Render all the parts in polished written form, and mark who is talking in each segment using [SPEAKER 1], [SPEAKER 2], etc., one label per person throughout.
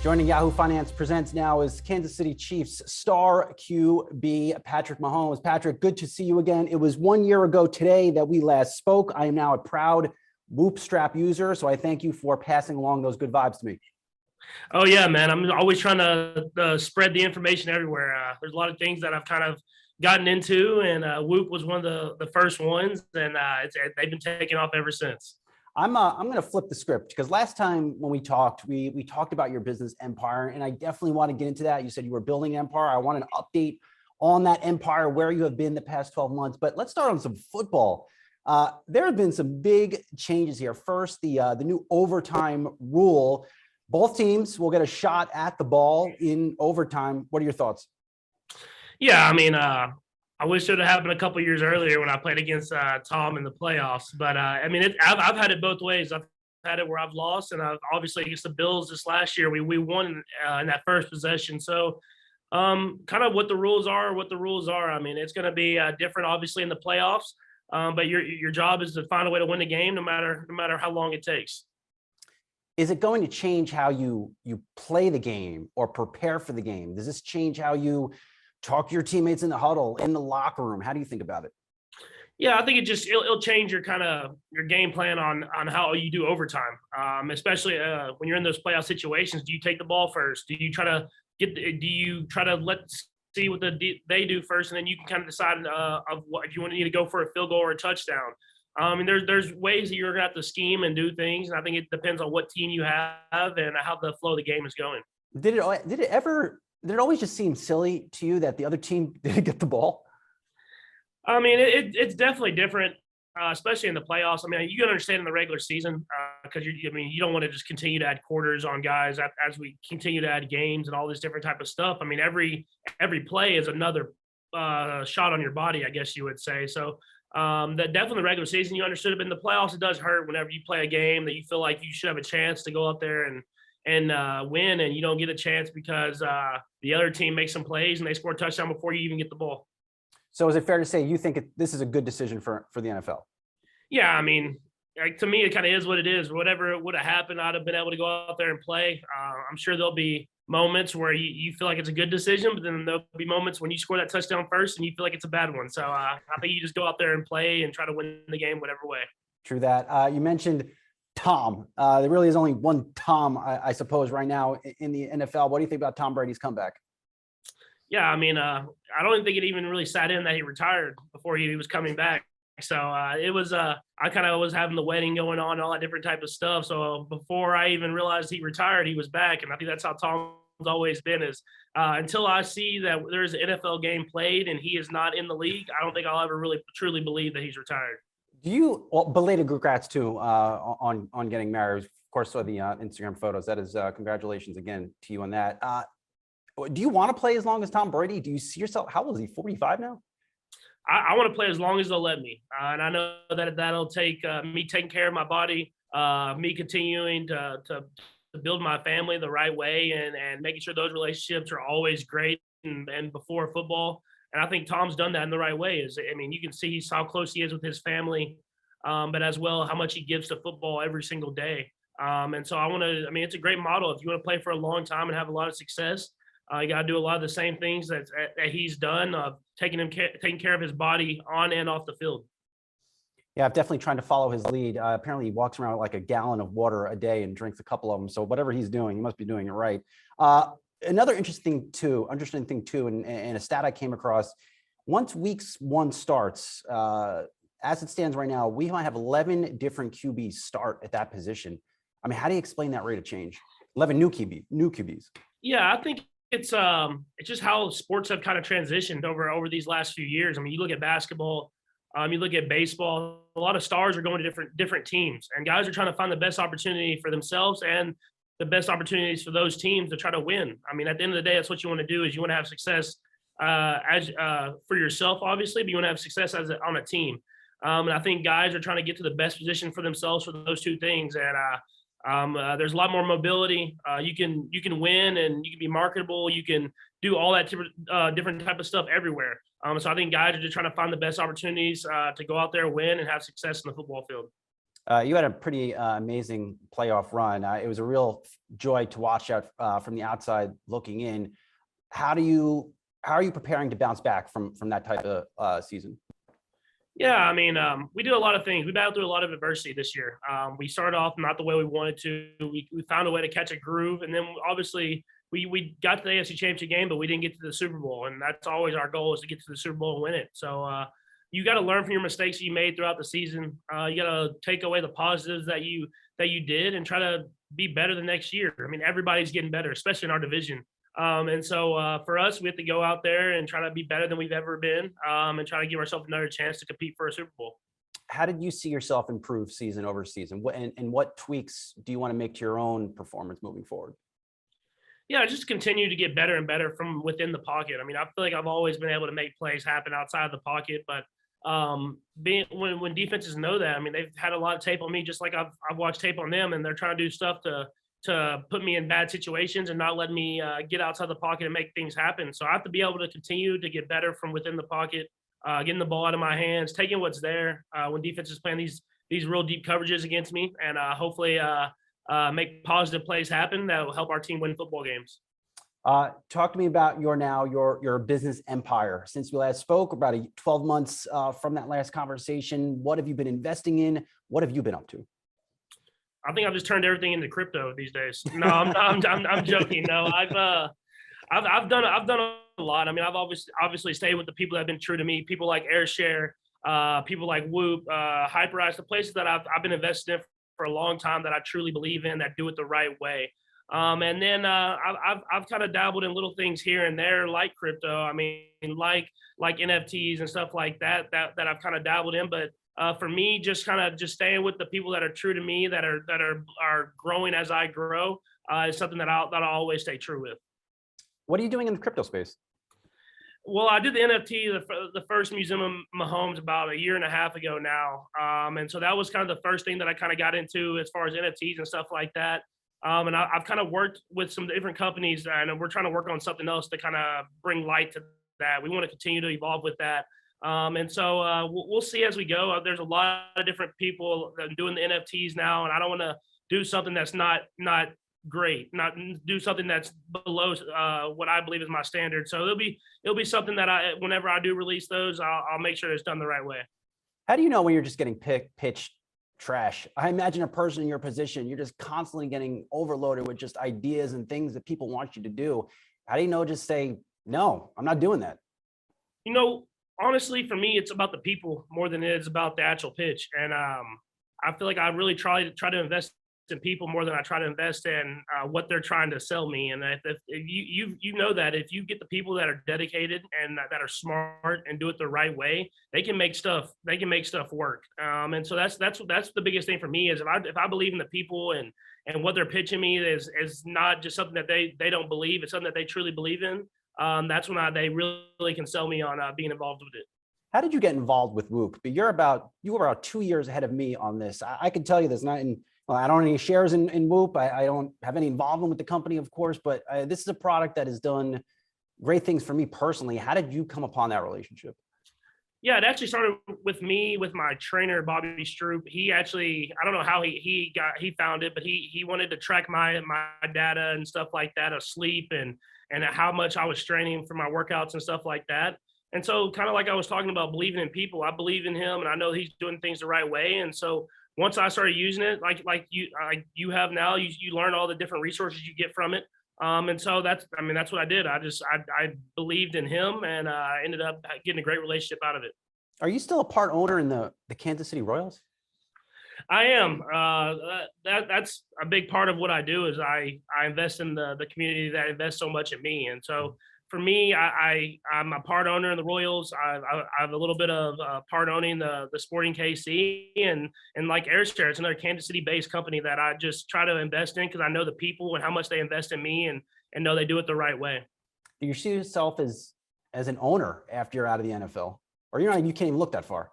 [SPEAKER 1] Joining Yahoo Finance Presents now is Kansas City Chiefs star QB Patrick Mahomes. Patrick, good to see you again. It was 1 year ago today that we last spoke. I am now a proud Whoop strap user, so I thank you for passing along those good vibes to me.
[SPEAKER 2] Oh yeah, man. I'm always trying to spread the information everywhere. There's a lot of things that I've kind of gotten into, and Whoop was one of the first ones, and they've been taking off ever since.
[SPEAKER 1] I'm going to flip the script because last time when we talked, we talked about your business empire, and I definitely want to get into that. You said you were building an empire. I want an update on that empire, where you have been the past 12 months. But let's start on some football. There have been some big changes here. First, the new overtime rule. Both teams will get a shot at the ball in overtime. What are your thoughts?
[SPEAKER 2] Yeah, I mean, I wish it would have happened a couple years earlier when I played against Tom in the playoffs. But I mean, I've had it both ways. I've had it where I've lost, and obviously against the Bills this last year, we won in that first possession. So, kind of what the rules are. I mean, it's going to be different, obviously, in the playoffs. But your job is to find a way to win the game, no matter how long it takes.
[SPEAKER 1] Is it going to change how you play the game or prepare for the game? Does this change how you talk to your teammates in the huddle, in the locker room? How do you think about it?
[SPEAKER 2] Yeah, I think it'll change your game plan on how you do overtime, especially when you're in those playoff situations. Do you take the ball first? Do you try to see what they do first, and then you can kind of decide of what if you need to go for a field goal or a touchdown. And there's ways that you're gonna have to scheme and do things, and I think it depends on what team you have and how the flow of the game is going.
[SPEAKER 1] Did it always just seem silly to you that the other team didn't get the ball?
[SPEAKER 2] I mean, it's definitely different, especially in the playoffs. I mean, you can understand in the regular season because you don't want to just continue to add quarters on guys as we continue to add games and all this different type of stuff. I mean, every play is another shot on your body, I guess you would say. So that definitely the regular season you understood it, but in the playoffs it does hurt whenever you play a game that you feel like you should have a chance to go out there and win, and you don't get a chance because the other team makes some plays and they score a touchdown before you even get the ball.
[SPEAKER 1] So is it fair to say you think this is a good decision for the NFL?
[SPEAKER 2] Yeah, I mean, like, to me, it kind of is what it is. Whatever would have happened, I'd have been able to go out there and play. I'm sure there'll be moments where you feel like it's a good decision, but then there'll be moments when you score that touchdown first and you feel like it's a bad one. So I think you just go out there and play and try to win the game whatever way.
[SPEAKER 1] True that. You mentioned Tom. There really is only one Tom, I suppose, right now in the NFL. What do you think about Tom Brady's comeback?
[SPEAKER 2] Yeah, I mean, I don't think it even really sat in that he retired before he was coming back. So it was, I kind of was having the wedding going on and all that different type of stuff. So before I even realized he retired, he was back. And I think that's how Tom's always been is until I see that there's an NFL game played and he is not in the league, I don't think I'll ever really truly believe that he's retired.
[SPEAKER 1] Belated congrats too on getting married. Of course, saw the Instagram photos. That is congratulations again to you on that. Do you want to play as long as Tom Brady? Do you see yourself? How old is he? 45 now?
[SPEAKER 2] I want to play as long as they'll let me, and I know that'll take me taking care of my body, me continuing to build my family the right way, and making sure those relationships are always great and before football. And I think Tom's done that in the right way. You can see how close he is with his family, but as well how much he gives to football every single day. And so it's a great model. If you want to play for a long time and have a lot of success, you got to do a lot of the same things that he's done, taking care of his body on and off the field.
[SPEAKER 1] Yeah, I'm definitely trying to follow his lead. Apparently, he walks around with like a gallon of water a day and drinks a couple of them. So whatever he's doing, he must be doing it right. Another interesting thing too, and a stat I came across: once week 1 starts, as it stands right now, we might have 11 different QBs start at that position. I mean, how do you explain that rate of change? 11 new QBs.
[SPEAKER 2] Yeah, I think it's just how sports have kind of transitioned over these last few years. I mean, you look at basketball, you look at baseball, a lot of stars are going to different teams, and guys are trying to find the best opportunity for themselves and the best opportunities for those teams to try to win. I mean, at the end of the day, that's what you want to do is you want to have success for yourself, obviously, but you want to have success on a team. And I think guys are trying to get to the best position for themselves for those two things. And there's a lot more mobility. You can win and you can be marketable. You can do all that different type of stuff everywhere. So I think guys are just trying to find the best opportunities to go out there, win, and have success in the football field.
[SPEAKER 1] You had a pretty amazing playoff run. It was a real joy to watch out from the outside looking in. How are you preparing to bounce back from that type of season?
[SPEAKER 2] Yeah, I mean, we did a lot of things. We battled through a lot of adversity this year. We started off not the way we wanted to. We found a way to catch a groove, and then obviously we got to the AFC Championship game, but we didn't get to the Super Bowl, and that's always our goal, is to get to the Super Bowl and win it. So you got to learn from your mistakes you made throughout the season. You got to take away the positives that you did and try to be better the next year. I mean, everybody's getting better, especially in our division. And so for us, we have to go out there and try to be better than we've ever been, and try to give ourselves another chance to compete for a Super Bowl.
[SPEAKER 1] How did you see yourself improve season over season? And what tweaks do you want to make to your own performance moving forward?
[SPEAKER 2] Yeah, just continue to get better and better from within the pocket. I mean, I feel like I've always been able to make plays happen outside of the pocket, but when defenses know that, I mean, they've had a lot of tape on me, just like I've watched tape on them, and they're trying to do stuff to put me in bad situations and not let me get outside the pocket and make things happen. So I have to be able to continue to get better from within the pocket, getting the ball out of my hands, taking what's there when defense is playing these real deep coverages against me, and hopefully make positive plays happen that will help our team win football games.
[SPEAKER 1] Talk to me about your business empire. Since we last spoke, about 12 months from that last conversation, what have you been investing in? What have you been up to?
[SPEAKER 2] I think I've just turned everything into crypto these days. No, I'm joking. No, I've done a lot. I mean, I've obviously stayed with the people that have been true to me. People like Airshare, people like Whoop, Hyperice, the places that I've been invested in for a long time that I truly believe in, that do it the right way. And then I've kind of dabbled in little things here and there, like crypto. I mean, like NFTs and stuff like that I've kind of dabbled in. But for me, just staying with the people that are true to me, that are growing as I grow, is something that I'll always stay true with.
[SPEAKER 1] What are you doing in the crypto space?
[SPEAKER 2] Well, I did the NFT, the first Museum of Mahomes, about a year and a half ago now. And so that was kind of the first thing that I kind of got into as far as NFTs and stuff like that. And I've kind of worked with some different companies, and we're trying to work on something else to kind of bring light to that. We want to continue to evolve with that. And so we'll see as we go. There's a lot of different people that are doing the NFTs now, and I don't want to do something that's not great, not do something that's below what I believe is my standard. So it'll be something that whenever I do release those, I'll make sure it's done the right way.
[SPEAKER 1] How do you know when you're just getting pitched trash? I imagine a person in your position, you're just constantly getting overloaded with just ideas and things that people want you to do. How do you know, just say, no, I'm not doing that?
[SPEAKER 2] You know, honestly, for me, it's about the people more than it is about the actual pitch. And I feel like I really try to invest in people more than I try to invest in what they're trying to sell me. And if you know that if you get the people that are dedicated and that are smart and do it the right way, they can make stuff work. And so that's the biggest thing for me, is if I believe in the people and what they're pitching me is not just something that they don't believe, it's something that they truly believe in. That's when they really can sell me on being involved with it.
[SPEAKER 1] How did you get involved with Whoop? But you were about 2 years ahead of me on this. I can tell you this, I don't have any shares in Whoop. I don't have any involvement with the company, of course, but this is a product that has done great things for me personally. How did you come upon that relationship?
[SPEAKER 2] Yeah, it actually started with me, with my trainer, Bobby Stroop. He actually, I don't know how he found it, but he wanted to track my data and stuff like that, of sleep and how much I was straining for my workouts and stuff like that. And so, kind of like I was talking about believing in people, I believe in him, and I know he's doing things the right way. And so once I started using it, like you have now, you learn all the different resources you get from it. And so that's what I did. I believed in him, and I ended up getting a great relationship out of it.
[SPEAKER 1] Are you still a part owner in the Kansas City Royals?
[SPEAKER 2] I am. That's a big part of what I do, is I invest in the community that invests so much in me. And so for me, I'm a part owner in the Royals. I have a little bit of part owning the Sporting KC, and like Airshare, it's another Kansas City based company that I just try to invest in because I know the people and how much they invest in me, and know they do it the right way.
[SPEAKER 1] Do you see yourself as an owner after you're out of the NFL, or you can't even look that far?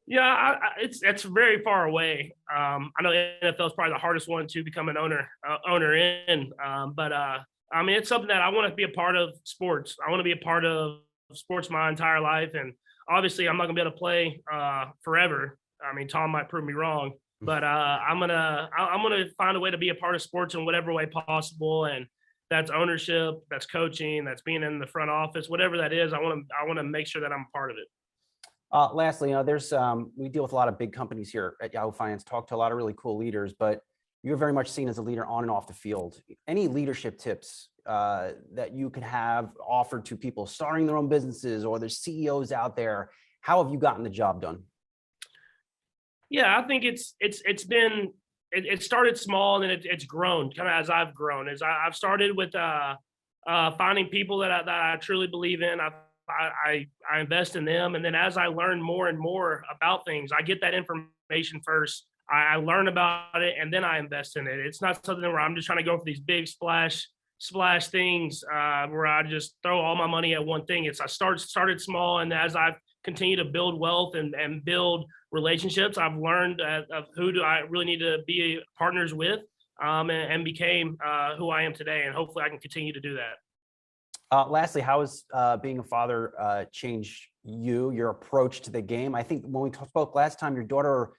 [SPEAKER 2] Yeah, it's very far away. I know NFL is probably the hardest one to become an owner in, but I mean, it's something that I want to be a part of sports. I want to be a part of sports my entire life. And obviously I'm not gonna be able to play forever. I mean, Tom might prove me wrong. but I'm gonna find a way to be a part of sports in whatever way possible, and that's ownership, that's coaching, that's being in the front office, whatever that is. I want to make sure that I'm a part of it.
[SPEAKER 1] Lastly, there's we deal with a lot of big companies here at Yahoo Finance, talk to a lot of really cool leaders, but you're very much seen as a leader on and off the field. Any leadership tips that you could have offered to people starting their own businesses, or there's CEOs out there? How have you gotten the job done?
[SPEAKER 2] Yeah, I think it started small and then it's grown kind of as I've grown. I've started with finding people that I truly believe in. I invest in them, and then as I learn more and more about things, I get that information first. I learn about it, and then I invest in it. It's not something where I'm just trying to go for these big splash things where I just throw all my money at one thing. I started small, and as I've continued to build wealth and build relationships, I've learned of who do I really need to be partners with, and became who I am today. And hopefully I can continue to do that.
[SPEAKER 1] Lastly, how has being a father changed your approach to the game? I think when we spoke last time, your daughter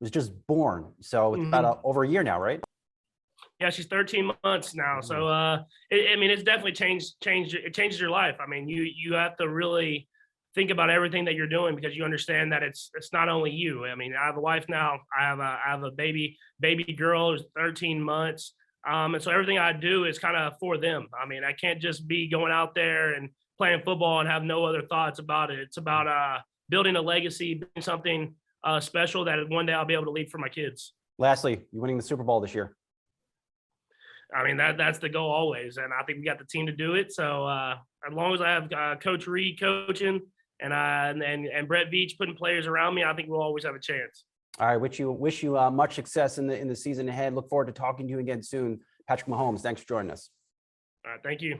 [SPEAKER 1] was just born. So it's about over a year now, right?
[SPEAKER 2] Yeah, she's 13 months now. So, it's definitely changed. It changes your life. I mean, you have to really think about everything that you're doing, because you understand that it's not only you. I mean, I have a wife now. I have a baby girl who's 13 months. And so everything I do is kind of for them. I mean, I can't just be going out there and playing football and have no other thoughts about it. It's about building a legacy, building something special that one day I'll be able to leave for my kids.
[SPEAKER 1] Lastly, you winning the Super Bowl this year.
[SPEAKER 2] I mean, that's the goal always. And I think we got the team to do it. So as long as I have Coach Reed coaching and Brett Veach putting players around me, I think we'll always have a chance. All
[SPEAKER 1] right, wish you much success in the season ahead. Look forward to talking to you again soon. Patrick Mahomes, thanks for joining us.
[SPEAKER 2] All right, thank you.